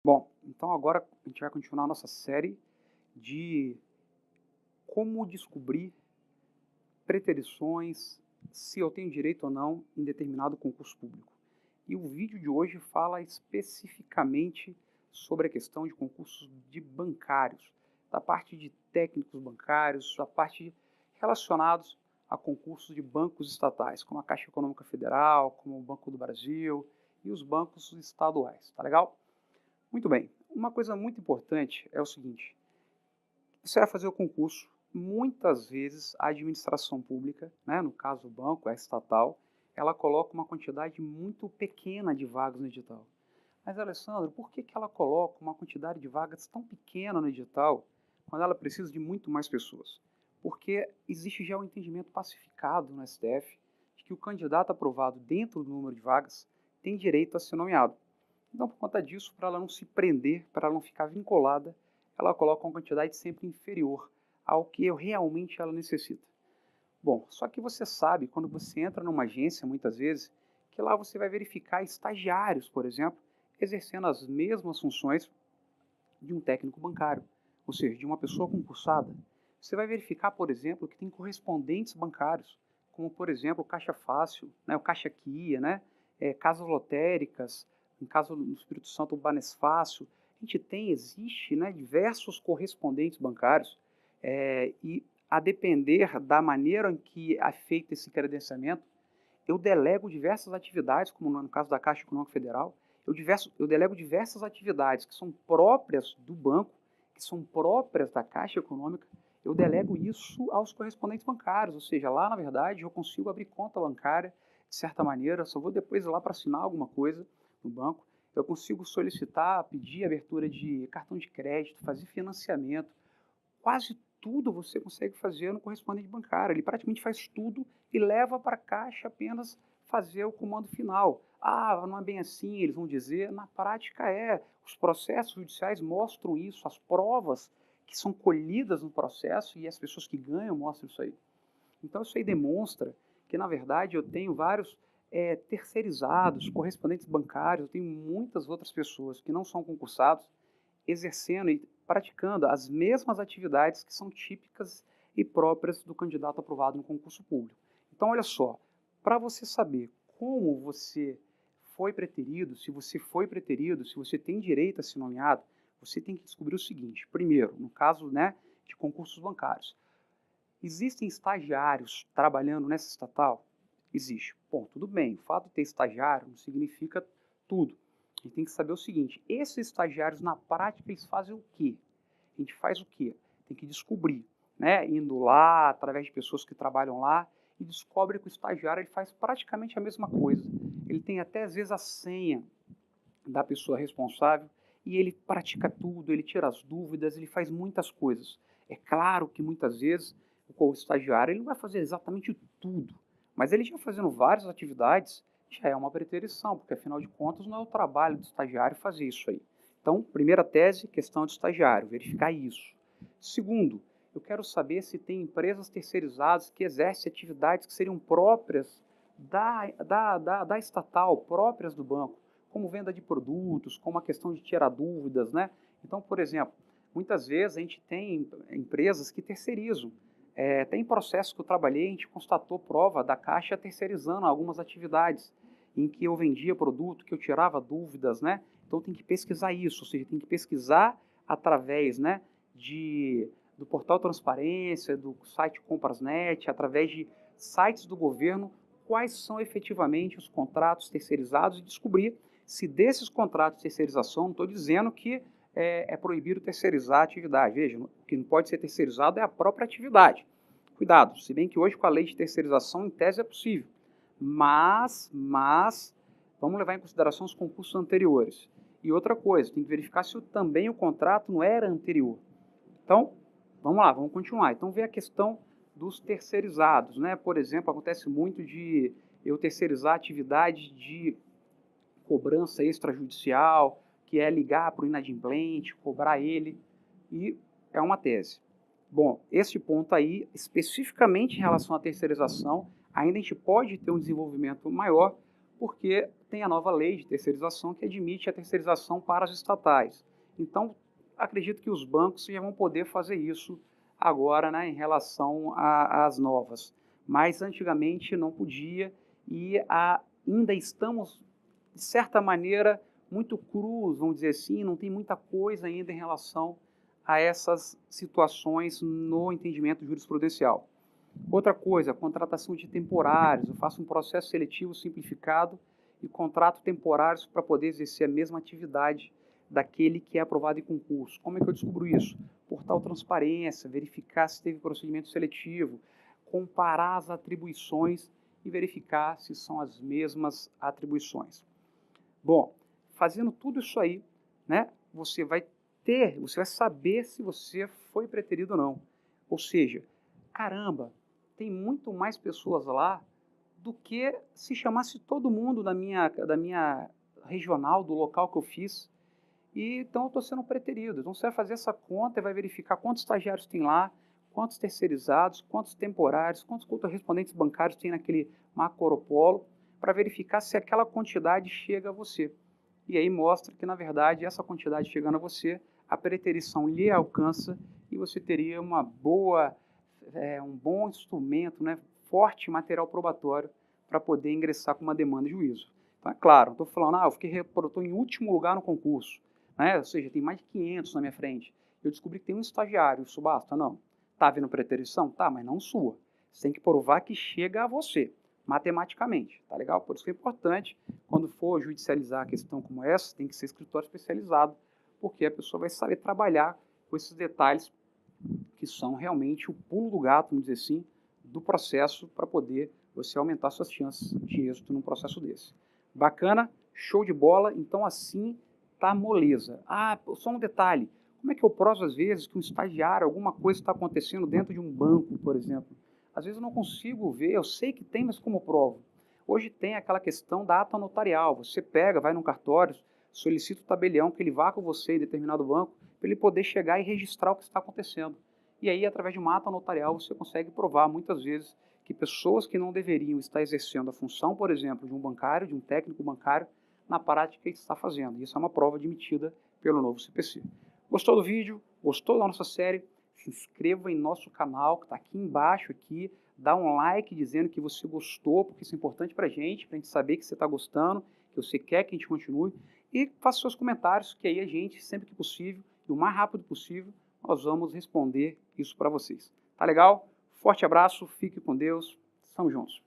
Bom, então agora a gente vai continuar a nossa série de como descobrir preterições, se eu tenho direito ou não em determinado concurso público. E o vídeo de hoje fala especificamente sobre a questão de concursos de bancários, da parte de técnicos bancários, da parte relacionados a concursos de bancos estatais, como a Caixa Econômica Federal, como o Banco do Brasil e os bancos estaduais, tá legal? Muito bem. Uma coisa muito importante é o seguinte: você vai fazer o concurso, muitas vezes a administração pública, né, no caso o banco, a estatal, ela coloca uma quantidade muito pequena de vagas no edital. Mas, Alessandro, por que ela coloca uma quantidade de vagas tão pequena no edital quando ela precisa de muito mais pessoas? Porque existe já um entendimento pacificado no STF de que o candidato aprovado dentro do número de vagas tem direito a ser nomeado. Então, por conta disso, para ela não se prender, para ela não ficar vinculada, ela coloca uma quantidade sempre inferior ao que realmente ela necessita. Bom, só que você sabe, quando você entra numa agência, muitas vezes, que lá você vai verificar estagiários, por exemplo, exercendo as mesmas funções de um técnico bancário, ou seja, de uma pessoa concursada. Você vai verificar, por exemplo, que tem correspondentes bancários, como, por exemplo, o Caixa Fácil, né, o Caixa Aquia, né, casas lotéricas, no caso do Espírito Santo, o Banesfácio. A gente tem, existe, né, diversos correspondentes bancários, e a depender da maneira em que é feito esse credenciamento, eu delego diversas atividades, como no caso da Caixa Econômica Federal, eu delego diversas atividades que são próprias do banco, que são próprias da Caixa Econômica, eu delego isso aos correspondentes bancários, ou seja, lá na verdade eu consigo abrir conta bancária de certa maneira, só vou depois ir lá para assinar alguma coisa no banco, eu consigo solicitar, pedir abertura de cartão de crédito, fazer financiamento, quase tudo você consegue fazer no correspondente bancário. Ele praticamente faz tudo e leva para a caixa apenas fazer o comando final. Ah, não é bem assim, eles vão dizer. Na prática é. Os processos judiciais mostram isso, as provas que são colhidas no processo e as pessoas que ganham mostram isso aí. Então isso aí demonstra que, na verdade, eu tenho vários terceirizados, correspondentes bancários, eu tenho muitas outras pessoas que não são concursados exercendo e praticando as mesmas atividades que são típicas e próprias do candidato aprovado no concurso público. Então, olha só, para você saber como você foi preterido, se você foi preterido, se você tem direito a ser nomeado, você tem que descobrir o seguinte. Primeiro, no caso, né, de concursos bancários, existem estagiários trabalhando nessa estatal? Existe. Bom, tudo bem. O fato de ter estagiário não significa tudo. A gente tem que saber o seguinte: esses estagiários, na prática, eles fazem o quê? A gente faz o quê? Tem que descobrir, né? Indo lá, através de pessoas que trabalham lá, e descobre que o estagiário ele faz praticamente a mesma coisa. Ele tem até, às vezes, a senha da pessoa responsável e ele pratica tudo, ele tira as dúvidas, ele faz muitas coisas. É claro que muitas vezes o estagiário ele não vai fazer exatamente tudo, mas ele já fazendo várias atividades já é uma preterição, porque afinal de contas não é o trabalho do estagiário fazer isso aí. Então, primeira tese, questão de estagiário, verificar isso. Segundo, eu quero saber se tem empresas terceirizadas que exercem atividades que seriam próprias da estatal, próprias do banco, como venda de produtos, como a questão de tirar dúvidas, né? Então, por exemplo, muitas vezes a gente tem empresas que terceirizam. Tem processos que eu trabalhei, a gente constatou prova da Caixa terceirizando algumas atividades em que eu vendia produto, que eu tirava dúvidas, né? Então tem que pesquisar isso, ou seja, tem que pesquisar através, né, do portal Transparência, do site Comprasnet, através de sites do governo, quais são efetivamente os contratos terceirizados e descobrir se desses contratos de terceirização, não estou dizendo que é proibido terceirizar a atividade. Veja, o que não pode ser terceirizado é a própria atividade. Cuidado, se bem que hoje com a lei de terceirização, em tese, é possível. Mas vamos levar em consideração os concursos anteriores. E outra coisa, tem que verificar se também o contrato não era anterior. Então, vamos lá, vamos continuar. Então, vem a questão dos terceirizados, né? Por exemplo, acontece muito de eu terceirizar atividades de cobrança extrajudicial, que é ligar para o inadimplente, cobrar ele, e é uma tese. Bom, esse ponto aí, especificamente em relação à terceirização, ainda a gente pode ter um desenvolvimento maior, porque tem a nova lei de terceirização que admite a terceirização para as estatais. Então, acredito que os bancos já vão poder fazer isso agora, né, em relação às novas. Mas antigamente não podia e ainda estamos, de certa maneira, muito crus, vamos dizer assim, não tem muita coisa ainda em relação a essas situações no entendimento jurisprudencial. Outra coisa, contratação de temporários. Eu faço um processo seletivo simplificado e contrato temporários para poder exercer a mesma atividade daquele que é aprovado em concurso. Como é que eu descubro isso? Portal Transparência, verificar se teve procedimento seletivo, comparar as atribuições e verificar se são as mesmas atribuições. Bom, fazendo tudo isso aí, né, você vai saber se você foi preterido ou não. Ou seja, caramba, tem muito mais pessoas lá do que se chamasse todo mundo da minha regional, do local que eu fiz. E então eu estou sendo preterido. Então você vai fazer essa conta e vai verificar quantos estagiários tem lá, quantos terceirizados, quantos temporários, quantos correspondentes bancários tem naquele macropolo, para verificar se aquela quantidade chega a você. E aí mostra que, na verdade, essa quantidade chegando a você, a preterição lhe alcança e você teria uma boa, um bom instrumento, né, forte material probatório para poder ingressar com uma demanda de juízo. Então, é claro, não estou falando, eu estou em último lugar no concurso, né, ou seja, tem mais de 500 na minha frente. Eu descobri que tem um estagiário, isso basta? Não. Está havendo preterição? Tá, mas não sua. Você tem que provar que chega a você, matematicamente, tá legal? Por isso que é importante, quando for judicializar a questão como essa, tem que ser escritório especializado, porque a pessoa vai saber trabalhar com esses detalhes que são realmente o pulo do gato, vamos dizer assim, do processo para poder você aumentar suas chances de êxito num processo desse. Bacana, show de bola, então assim tá moleza. Só um detalhe, como é que eu provo às vezes que um estagiário, alguma coisa está acontecendo dentro de um banco, por exemplo? Às vezes eu não consigo ver, eu sei que tem, mas como provo? Hoje tem aquela questão da ata notarial, você pega, vai num cartório, solicita o tabelião que ele vá com você em determinado banco, para ele poder chegar e registrar o que está acontecendo. E aí, através de uma ata notarial, você consegue provar, muitas vezes, que pessoas que não deveriam estar exercendo a função, por exemplo, de um bancário, de um técnico bancário, na prática está fazendo. Isso é uma prova admitida pelo novo CPC. Gostou do vídeo? Gostou da nossa série? Se inscreva em nosso canal, que está aqui embaixo, dá um like dizendo que você gostou, porque isso é importante para a gente saber que você está gostando, que você quer que a gente continue, e faça seus comentários, que aí a gente, sempre que possível, e o mais rápido possível, nós vamos responder isso para vocês. Tá legal? Forte abraço, fique com Deus, estamos juntos.